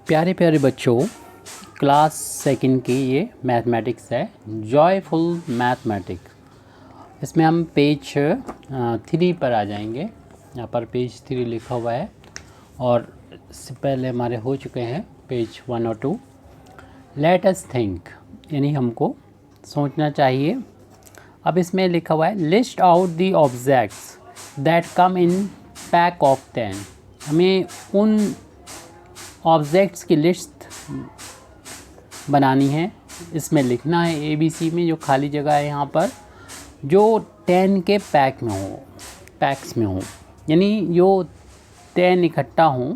प्यारे प्यारे बच्चों, क्लास सेकंड की ये मैथमेटिक्स है, जॉयफुल मैथमेटिक्स। इसमें हम पेज 3 पर आ जाएंगे। यहाँ पर पेज 3 लिखा हुआ है और इससे पहले हमारे हो चुके हैं पेज 1 और 2। लेट अस थिंक, यानी हमको सोचना चाहिए। अब इसमें लिखा हुआ है list out the objects that come in pack of 10। हमें उन ऑब्जेक्ट्स की लिस्ट बनानी है, इसमें लिखना है ABC में जो खाली जगह है यहाँ पर, जो 10 के पैक्स में हो, यानी जो 10 इकट्ठा हों,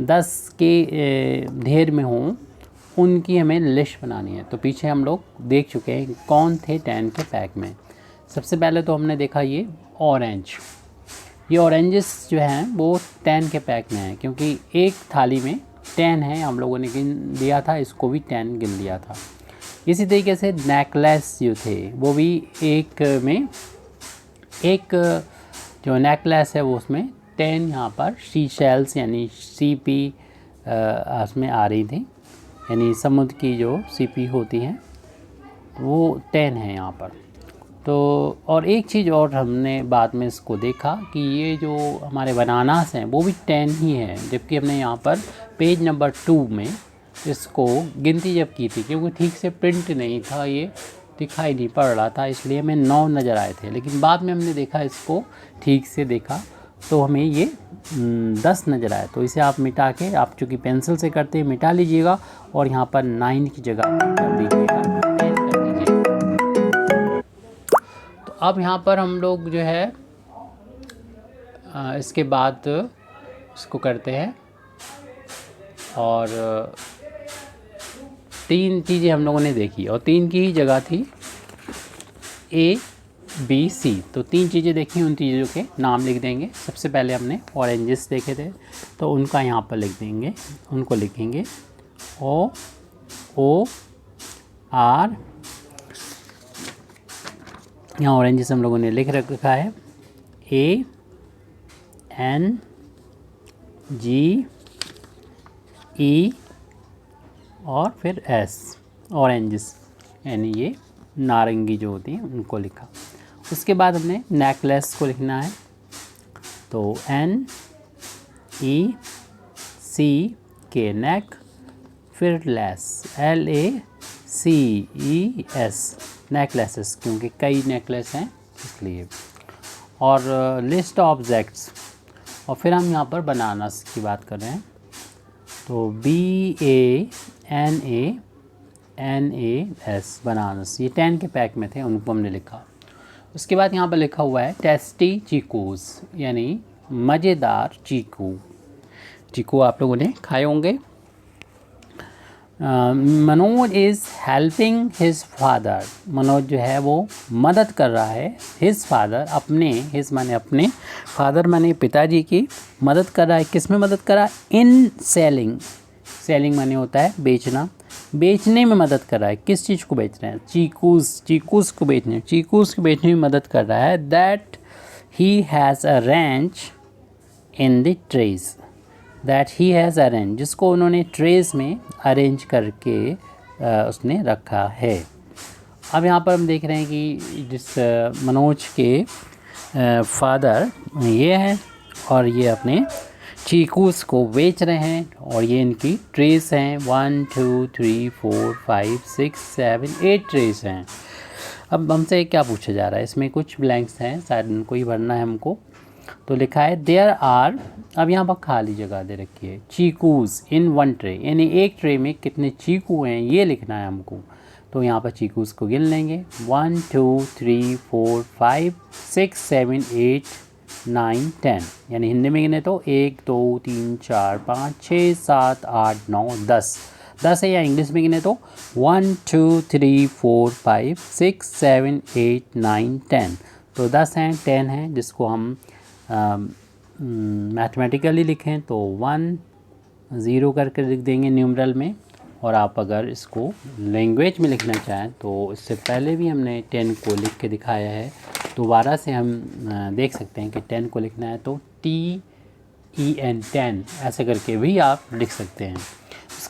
10 के ढेर में हों, उनकी हमें लिस्ट बनानी है। तो पीछे हम लोग देख चुके हैं कौन थे 10 के पैक में। सबसे पहले तो हमने देखा ये ऑरेंजेस जो हैं वो 10 के पैक में हैं, क्योंकि एक थाली में 10 है, हम लोगों ने गिन लिया था, इसको भी 10 गिन लिया था। इसी तरीके से नेकलेस जो थे वो भी एक जो नेकलेस है वो उसमें 10 यहाँ पर सी शेल्स यानी CP उसमें आ रही थी, यानी समुद्र की जो CP होती हैं वो 10 है यहाँ पर। तो और एक चीज़ और हमने बाद में इसको देखा कि ये जो हमारे बनानास हैं वो भी 10 ही है, जबकि हमने यहाँ पर पेज नंबर 2 में इसको गिनती जब की थी, क्योंकि ठीक से प्रिंट नहीं था, ये दिखाई नहीं पड़ रहा था, इसलिए हमें 9 नज़र आए थे। लेकिन बाद में हमने देखा, इसको ठीक से देखा तो हमें ये 10 नज़र आए। तो इसे आप मिटा के, आप चूँकि पेंसिल से करते हैं, मिटा लीजिएगा और यहाँ पर 9 की जगह कर दीजिएगा, 10 कर दीजिएगा। तो अब यहाँ पर हम लोग जो है इसके बाद इसको करते हैं और 3 चीज़ें हम लोगों ने देखी और 3 की ही जगह थी ABC। तो 3 चीज़ें देखी, उन चीज़ों के नाम लिख देंगे। सबसे पहले हमने ऑरेंजेस देखे थे, तो उनका यहाँ पर लिख देंगे, उनको लिखेंगे OR। यहाँ ऑरेंजेस हम लोगों ने लिख रखा है ANGE और फिर S, ऑरेंजेस यानी ये नारंगी जो होती हैं उनको लिखा। उसके बाद हमने नेकलेस को लिखना है, तो NECK नेक, फिर लेस LACES नेकलेसेस, क्योंकि कई नेकलेस हैं इसलिए, और लिस्ट ऑब्जेक्ट्स, और फिर हम यहाँ पर बनानास की बात कर रहे हैं, तो BANANAS बनानास, ये 10 के पैक में थे, उनको हमने लिखा। उसके बाद यहाँ पर लिखा हुआ है टेस्टी चीकूज़, यानी मज़ेदार चीकू आप लोगों ने खाए होंगे। Manoj is helping his father, Manoj जो है वो मदद कर रहा है हिज फादर, हिज माने अपने, फादर माने पिताजी की मदद कर रहा है। किस में मदद कर रहा है? इन सेलिंग माने होता है बेचना, बेचने में मदद कर रहा है। किस चीज़ को बेच रहे हैं? चीकूज़ को बेचने में मदद कर रहा है। That he has arrange in the trace, जिसको उन्होंने ट्रेस में अरेंज करके उसने रखा है। अब यहाँ पर हम देख रहे हैं कि जिस मनोज के फादर ये हैं और ये अपने चीकूज़ को बेच रहे हैं, और ये इनकी ट्रेस हैं, 1 2 3 4 5 6 7 8 ट्रेस हैं। अब हमसे क्या पूछा जा रहा है? इसमें कुछ ब्लैंक्स हैं, शायद उनको ही भरना है हमको। तो लिखा है देयर आर, अब यहाँ पर खाली जगह दे रखी है, चीकूज़ इन 1 ट्रे, यानी एक ट्रे में कितने चीकू हैं ये लिखना है हमको। तो यहाँ पर चीकूज़ को गिन लेंगे, 1 2 3 4 5 6 7 8 9 10, यानी हिंदी में गिने तो 1 2 3 4 5 6 7 8 9 10 है, या इंग्लिश में गिने तो 1 2 3 4 5 6 7 8 9 10। तो 10 हैं, 10 हैं, जिसको हम मैथमेटिकली लिखें तो 1 0 करके लिख देंगे न्यूमरल में, और आप अगर इसको लैंग्वेज में लिखना चाहें तो इससे पहले भी हमने 10 को लिख के दिखाया है, दोबारा से हम देख सकते हैं कि 10 को लिखना है तो TEN 10 ऐसे करके भी आप लिख सकते हैं।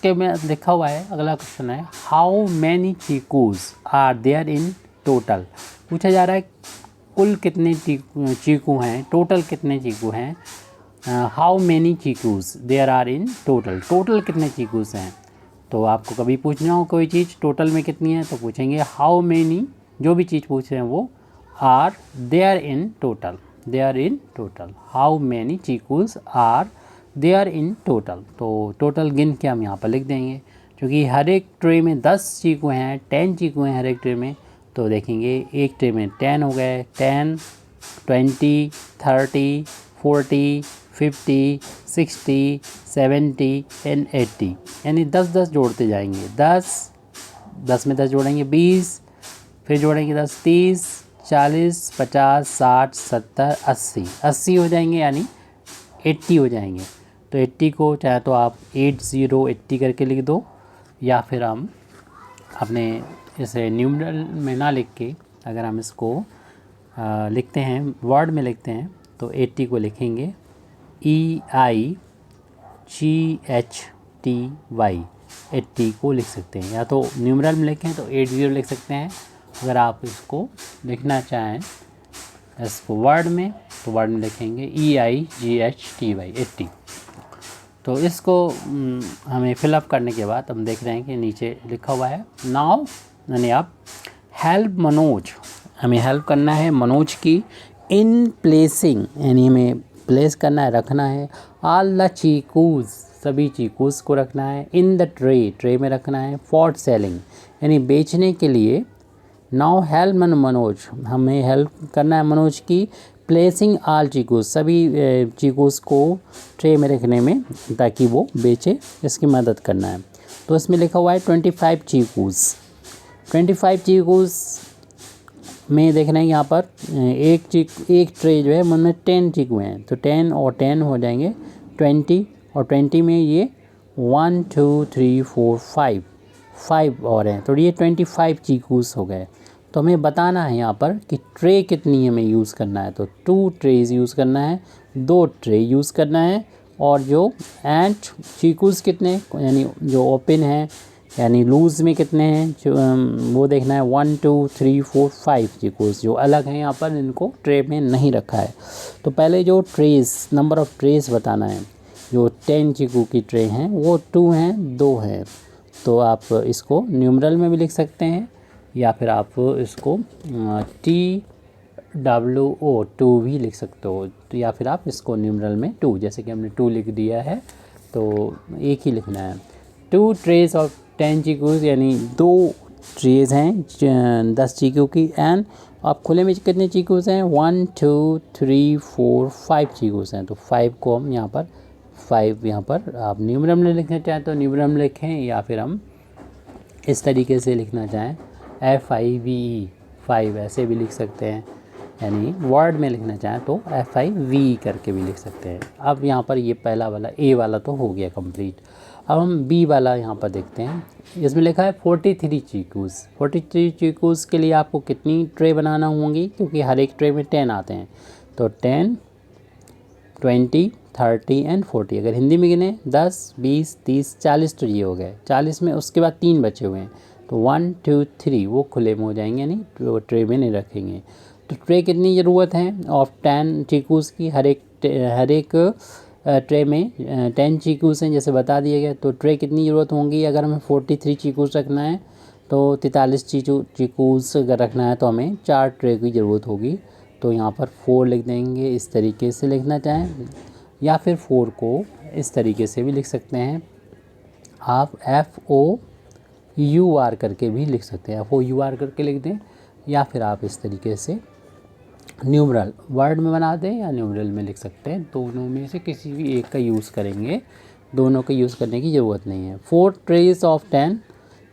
उसके में लिखा हुआ है, अगला क्वेश्चन है how many chikoos are there in total. पूछा जा रहा है कुल कितने चीकू हैं, टोटल कितने चीकू हैं। How many chikoos there are in total, total कितने चीकूज हैं। तो आपको कभी पूछना हो कोई चीज़ टोटल में कितनी है तो पूछेंगे हाउ मैनी, जो भी चीज़ पूछ रहे हैं वो are there in total, there in total, how many chikoos are there in total. तो टोटल गिन के हम यहाँ पर लिख देंगे, क्योंकि हर एक ट्रे में 10 चीकू हैं, 10 चीकू हैं हर एक ट्रे में। तो देखेंगे एक ट्रे में 10 हो गए, 10, 20, 30, 40, 50, 60, 70 एंड 80, यानी 10-10 जोड़ते जाएंगे। 10 में 10 जोड़ेंगे 20, फिर जोड़ेंगे 10 30, 40, 50, 60, 70, 80 हो जाएंगे, यानी 80 हो जाएंगे। तो 80 को चाहे तो आप 80 करके लिख दो, या फिर हम अपने इसे न्यूमरल में ना लिख के अगर हम इसको लिखते हैं, वर्ड में लिखते हैं, तो 80 को लिखेंगे EIGHTY, 80 को लिख सकते हैं। या तो न्यूमरल में लिखें तो 80 लिख सकते हैं। अगर आप इसको लिखना चाहें इसको वर्ड में, तो वर्ड में लिखेंगे EIGHTY, 80। तो इसको हमें फिलअप करने के बाद हम देख रहे हैं कि नीचे लिखा हुआ है नाउ, यानी आप हेल्प मनोज, हमें हेल्प करना है मनोज की इन प्लेसिंग, यानी हमें प्लेस करना है, रखना है ऑल द चीकूज, सभी चीकूज को रखना है इन द ट्रे, ट्रे में रखना है फॉर सेलिंग, यानी बेचने के लिए। नाउ हेल्प मनोज, हमें हेल्प करना है मनोज की प्लेसिंग ऑल चीकूज, सभी चीकूज को ट्रे में रखने में ताकि वो बेचे, इसकी मदद करना है। तो इसमें लिखा हुआ है 25 चीकूज, 25 चीकूज में देख रहे हैं यहाँ पर एक ट्रे जो है उनमें 10 चीकू हैं, तो 10 और 10 हो जाएंगे 20, और 20 में ये 1 2 3 4 5 और हैं, तो ये 25 चीकूज हो गए। तो हमें बताना है यहाँ पर कि ट्रे कितनी हमें यूज़ करना है, तो 2 ट्रेज यूज़ करना है, 2 ट्रे यूज़ करना है। और जो एंड चीकूज कितने, यानी जो ओपन है यानी लूज़ में कितने हैं वो देखना है, 1 2 3 4 5 चीकूज जो अलग हैं यहाँ पर, इनको ट्रे में नहीं रखा है। तो पहले जो ट्रेस, नंबर ऑफ़ ट्रेस बताना है। जो 10 चीकू की ट्रे हैं वो 2 हैं, 2 हैं। तो आप इसको न्यूमरल में भी लिख सकते हैं, या फिर आप इसको TWO 2 भी लिख सकते हो, तो या फिर आप इसको न्यूमरल में 2, जैसे कि हमने 2 लिख दिया है तो एक ही लिखना है। 2 ट्रेस ऑफ 10 चीकूज, यानी 2 ट्रेज हैं 10 चीकू की। एंड आप खुले में कितने चीकूज हैं, 1 2 3 4 5 चीकूज हैं, तो 5 को हम यहाँ पर 5 यहाँ पर आप न्यूमरल में लिखना चाहें तो न्यूमरल में लिखें, या फिर हम इस तरीके से लिखना चाहें FIVE 5 ऐसे भी लिख सकते हैं, यानी वर्ड में लिखना चाहें तो FIVE करके भी लिख सकते हैं। अब यहाँ पर ये पहला वाला A वाला तो हो गया कंप्लीट। अब हम B वाला यहाँ पर देखते हैं। इसमें लिखा है 43 चीकूज। 43 चीकूज के लिए आपको कितनी ट्रे बनाना होंगी, क्योंकि हर एक ट्रे में 10 आते हैं, तो 10 20 30 एंड 40। अगर हिंदी में गिने 10 20 30 40, तो ये हो गए 40 में। उसके बाद 3 बचे हुए हैं, तो 1 2 3 वो खुले में हो जाएंगे, यानी वो ट्रे में नहीं रखेंगे। तो ट्रे कितनी ज़रूरत है ऑफ 10 चीकूज की, हर एक ट्रे में 10 चीकूज हैं जैसे बता दिया गया। तो ट्रे कितनी ज़रूरत होंगी, अगर हमें 43 चीकूज रखना है तो 43 चीकूज अगर रखना है तो हमें 4 ट्रे की ज़रूरत होगी। तो यहाँ पर 4 लिख देंगे, इस तरीके से लिखना चाहें, या फिर 4 को इस तरीके से भी लिख सकते हैं। आप FOUR करके भी लिख सकते हैं, FOUR करके लिख दें, या फिर आप इस तरीके से न्यूमरल वर्ड में बना दें या न्यूमरल में लिख सकते हैं। दोनों में से किसी भी एक का यूज़ करेंगे, दोनों का यूज़ करने की ज़रूरत नहीं है। 4 ट्रेज ऑफ 10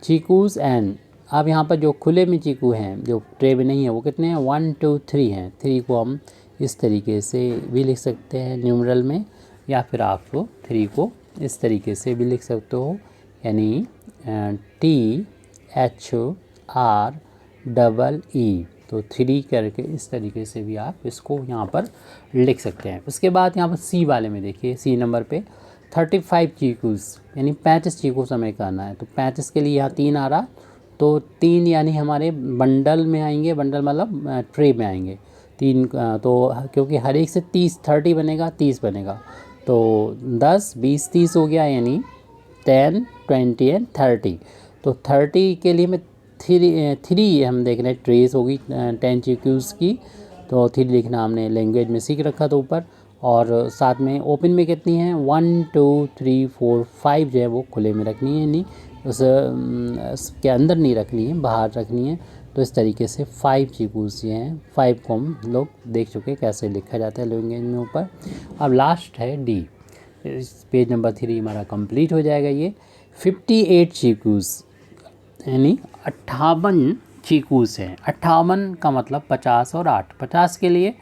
चीकूज एंड, अब यहाँ पर जो खुले में चीकू हैं जो ट्रे में नहीं है वो कितने हैं, 1 2 3 हैं। 3 को हम इस तरीके से भी लिख सकते हैं न्यूमरल में, या फिर आप 3 को इस तरीके से भी लिख सकते हो, यानी THREE, तो 3 करके इस तरीके से भी आप इसको यहाँ पर लिख सकते हैं। उसके बाद यहाँ पर C वाले में देखिए, C नंबर पे 35 चीकूस यानी 35 चीकूस हमें करना है। तो 35 के लिए यहाँ 3 आ रहा, तो 3 यानी हमारे बंडल में आएंगे, बंडल मतलब ट्रे में आएंगे 3। तो क्योंकि हर एक से 30 बनेगा, 30 बनेगा, तो 10 20 30 हो गया, यानी 10 20 एंड 30। तो 30 के लिए मैं थ्री हम देख रहे हैं ट्रेस होगी 10 चीकूस की, तो 3 लिखना हमने लैंग्वेज में सीख रखा था ऊपर। और साथ में ओपन में कितनी है 1 2 3 4 5 जो है वो खुले में रखनी है, नहीं उसके अंदर नहीं रखनी है, बाहर रखनी है। तो इस तरीके से 5 चीकूस ये हैं। 5 को हम लोग देख चुके कैसे लिखा जाता है लैंग्वेज में ऊपर। अब लास्ट है डी। इस पेज नंबर 3 हमारा कंप्लीट हो जाएगा। ये 58 चीकूस यानी 58 चीकूस हैं। 58 का मतलब 50 और 8। 50 के लिए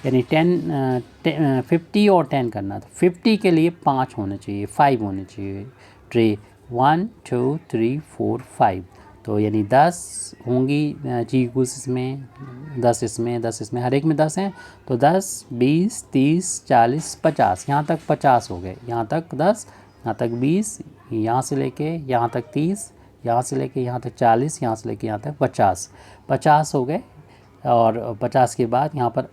यानी 50 और 10 करना, तो 50 के लिए 5 होने चाहिए, 5 होने चाहिए ट्रे। 1 2 3 4 5, तो यानी 10 होंगी चीकूस इसमें, 10 इसमें, 10 इसमें, हर एक में 10 हैं। तो 10 20 30 40 50, यहाँ तक 50 हो गए, यहाँ तक 10, यहाँ तक 20, यहाँ से लेके यहाँ तक 30, यहाँ से लेके यहाँ तक 40, यहाँ से लेके यहाँ तक 50 हो गए। और 50 के बाद यहाँ पर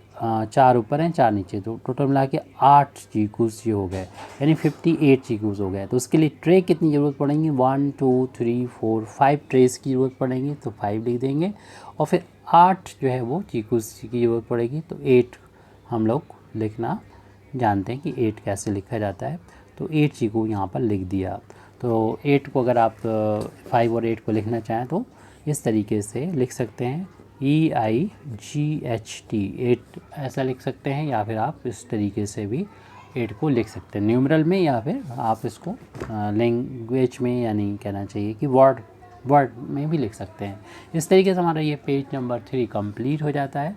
4 ऊपर हैं 4 नीचे, तो टोटल मिला के 8 चीकूस ये हो गए, यानी 58 चीकूस हो गए। तो उसके लिए ट्रे कितनी ज़रूरत पड़ेंगी 1 2 3 4 5 ट्रेस की ज़रूरत पड़ेंगी, तो 5 लिख देंगे। और फिर 8 जो है वो चीकूस की ज़रूरत पड़ेगी, तो 8 हम लोग लिखना जानते हैं कि 8 कैसे लिखा जाता है। तो 8 चीकू यहाँ पर लिख दिया। तो 8 को अगर आप 5 और 8 को लिखना चाहें तो इस तरीके से लिख सकते हैं, EIGHT 8 ऐसा लिख सकते हैं, या फिर आप इस तरीके से भी 8 को लिख सकते हैं न्यूमरल में, या फिर आप इसको लैंग्वेज में यानी कहना चाहिए कि वर्ड में भी लिख सकते हैं। इस तरीके से हमारा ये पेज नंबर 3 कंप्लीट हो जाता है।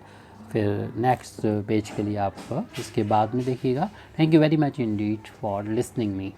फिर नेक्स्ट पेज के लिए आप इसके बाद में देखिएगा। Thank you very much Indeed for listening me.